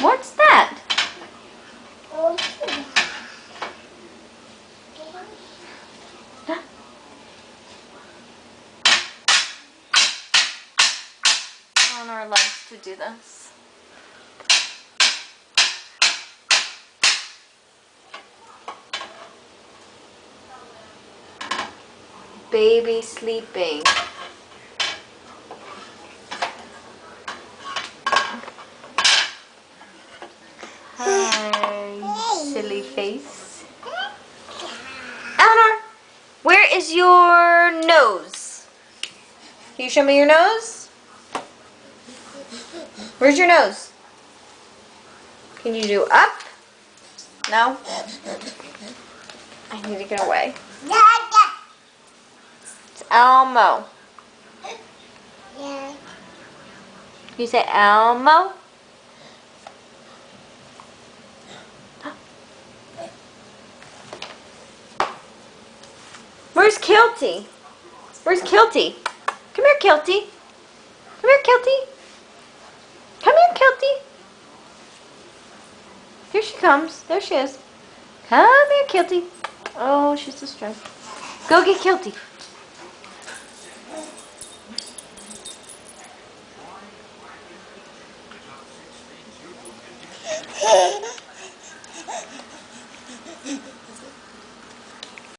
What's that? Eleanor loves to do this. Baby sleeping. Hi, silly face. Eleanor, where is your nose? Can you show me your nose? Where's your nose? Can you do up? No? I need to get away. It's Elmo. Yeah. You say Elmo? Where's Kilty? Where's Kilty? Come here, Kilty. Come here, Kilty. Come here, Kilty. Here she comes. There she is. Come here, Kilty. Oh, she's distressed. Go get Kilty.